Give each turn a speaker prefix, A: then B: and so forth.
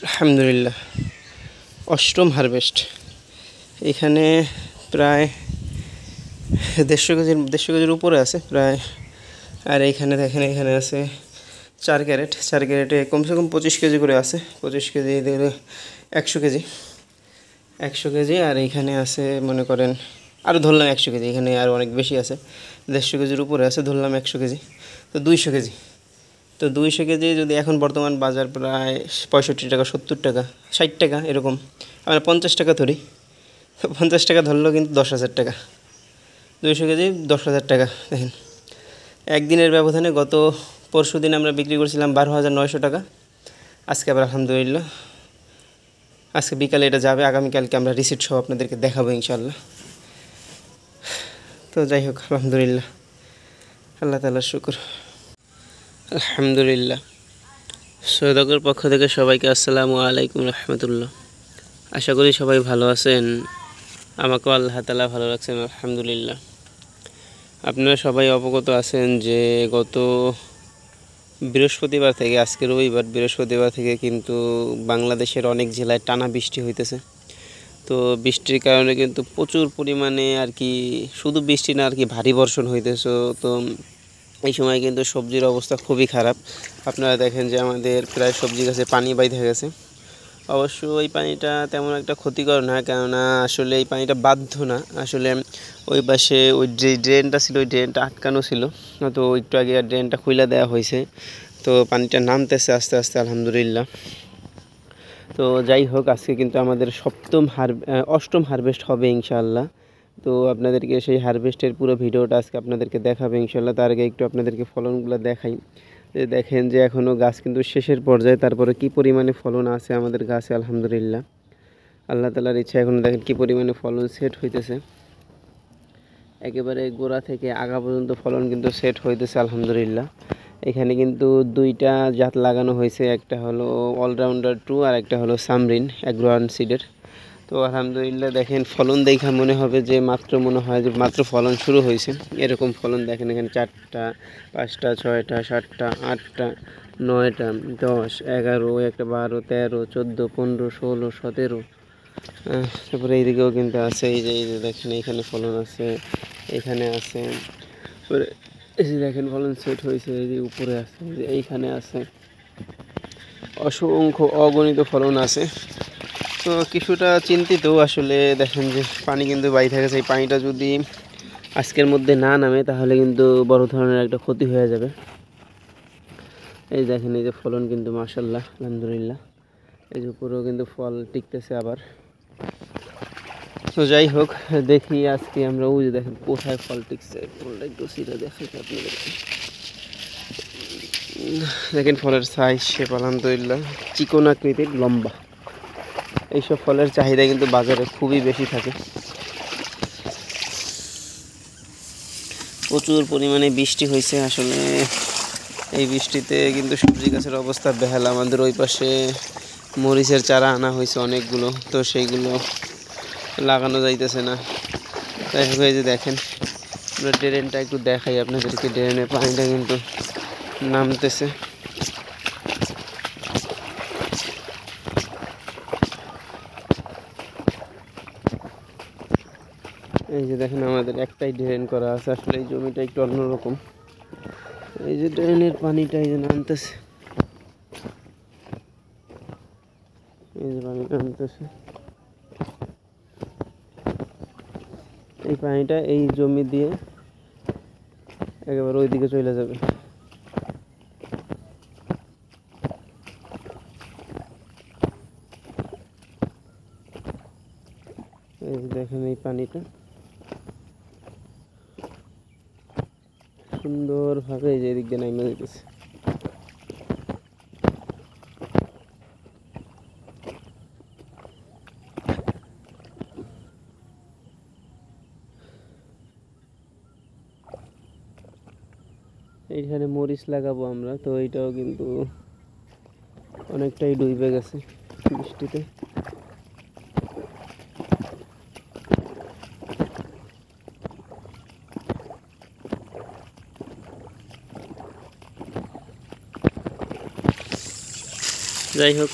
A: আলহামদুলিল্লাহ অষ্টম হারভেস্ট। এখানে প্রায় 150 কেজির উপরে আছে প্রায়। আর এইখানে দেখেন, এখানে আছে 4 ক্যারেট। 4 ক্যারেটে কমসে কম 25 কেজি করে আছে। 25 কেজি দিলে 100 কেজি, 100 কেজি। আর এইখানে আছে মনে করেন আরও ধরলাম 100 কেজি, এখানে আরও অনেক বেশি আছে, 150 কেজির উপরে আছে, ধরলাম 100 কেজি, তো 200 কেজি। তো 200 কেজি যদি এখন বর্তমান বাজার প্রায় 65 টাকা, 70 টাকা, 60 টাকা এরকম, আমরা 50 টাকা ধরি, তো 50 টাকা ধরলেও কিন্তু 10,000 টাকা। 200 কেজি 10,000 টাকা। দেখেন একদিনের ব্যবধানে গত পরশু দিন আমরা বিক্রি করছিলাম 12,900 টাকা। আজকে আবার আলহামদুলিল্লাহ আজকে বিকালে এটা যাবে, আগামীকালকে আমরা রিসিট সহ আপনাদেরকে দেখাবো ইনশাল্লাহ। তো যাই হোক, আলহামদুলিল্লাহ, আল্লাহ তাআলার শুকর। আলহামদুলিল্লাহ। সৈয়দকের পক্ষ থেকে সবাইকে আসসালামু আলাইকুম রহমতুল্লাহ। আশা করি সবাই ভালো আছেন, আমাকেও আল্লাহ তাআলা ভালো রাখছেন আলহামদুলিল্লাহ। আপনারা সবাই অবগত আছেন যে গত বৃহস্পতিবার থেকে, আজকে রবিবার, বৃহস্পতিবার থেকে কিন্তু বাংলাদেশের অনেক জেলায় টানা বৃষ্টি হইতেছে। তো বৃষ্টির কারণে কিন্তু প্রচুর পরিমাণে আর কি, শুধু বৃষ্টি না আর কি, ভারী বর্ষণ হইতেছে। তো এই সময় কিন্তু সবজির অবস্থা খুবই খারাপ। আপনারা দেখেন যে আমাদের প্রায় সবজি গাছে পানি বাইধে গেছে। অবশ্য এই পানিটা তেমন একটা ক্ষতিকর না, কেননা আসলে এই পানিটা বাধ্য না, আসলে ওই পাশে ওই যে ড্রেনটা ছিল, ওই ড্রেনটা আটকানো ছিল, তো একটু আগে ড্রেনটা খুলে দেওয়া হয়েছে, তো পানিটা নামতেছে আস্তে আস্তে আলহামদুলিল্লাহ। তো যাই হোক, আজকে কিন্তু আমাদের অষ্টম হারভেস্ট হবে ইনশাআল্লাহ। তো আপনাদেরকে সেই হারভেস্টের পুরো ভিডিওটা আজকে আপনাদেরকে দেখাবে ইনশাআল্লাহ। তার আগে একটু আপনাদেরকে ফলনগুলো দেখাই। দেখেন যে এখনও গাছ কিন্তু শেষের পর্যায়ে, তারপরে কি পরিমাণে ফলন আছে আমাদের গাছে আলহামদুলিল্লাহ। আল্লাহ তাআলার ইচ্ছা এখন দেখেন কি পরিমাণে ফলন সেট হইতেছে, একেবারে গোড়া থেকে আগা পর্যন্ত ফলন কিন্তু সেট হইতেছে আলহামদুলিল্লাহ। এখানে কিন্তু 2টা জাত লাগানো হয়েছে, একটা হলো অলরাউন্ডার 2 আর একটা হলো সামরিন অ্যাগ্রো সিডের। তো আলহামদুলিল্লাহ দেখেন ফলন দেখা মনে হবে যে মনে হয় যে মাত্র ফলন শুরু হয়েছে, এরকম ফলন দেখেন। এখানে 4টা, 5টা, 6টা, 7টা, 8টা, 9টা, 10, 11, একটা 12, 13, 14, 15, 16, 17। তারপরে এইদিকেও কিন্তু আছে, এই যে দেখেন এইখানে ফলন আছে, এখানে আছে, তারপরে এই যে দেখেন ফলন সেট হয়েছে, এই যে উপরে আছে, যে এইখানে আছে, অসংখ্য অগণিত ফলন আছে। তো কিছুটা চিন্তিত আসলে, দেখেন যে পানি কিন্তু বাইরে গেছে। এই পানিটা যদি আজকের মধ্যে না নামে তাহলে কিন্তু বড় ধরনের একটা ক্ষতি হয়ে যাবে। এই দেখেন এই যে ফলন কিন্তু মাশাআল্লাহ আলহামদুলিল্লাহ, এই যে উপরেও কিন্তু ফল টিকতেছে আবার। তো যাই হোক, দেখি আজকে আমরা ওই যে দেখেন কোথায় ফল টিকছে, ফলটা একটু সিরে দেখাই আপনাদেরকে। দেখেন ফলের সাইজ শেপ আলহামদুলিল্লাহ চিকন আকৃতির, লম্বা। এইসব ফলের চাহিদা কিন্তু বাজারে খুবই বেশি থাকে। প্রচুর পরিমাণে বৃষ্টি হয়েছে আসলে, এই বৃষ্টিতে কিন্তু সবজি গাছের অবস্থা বেহাল। আমাদের ওই পাশে মরিচের চারা আনা হয়েছে অনেকগুলো, তো সেইগুলো লাগানো যাইতেছে না। তাই হোক, এই যে দেখেন আমরা ড্রেনটা একটু দেখাই আপনাদেরকে, ড্রেনের পানিটা কিন্তু নামতেছে। এই যে দেখেন আমাদের একটাই ড্রেন করা আছে, আসলে এই জমিটা একটু অন্যরকম। এই যে ড্রেনের পানিটা এই যে নামতেছে, এই যে পানি নামতেছে, এই পানিটা এই জমি দিয়ে একেবারে ওইদিকে চলে যাবে। এই যে দেখেন এই পানিটা সুন্দরভাবে এই যে এদিক দিয়ে নামে যেতেছে। এইখানে মরিচ লাগাবো আমরা, তো এইটাও কিন্তু অনেকটাই ডুবে গেছে বৃষ্টিতে। যাই হোক,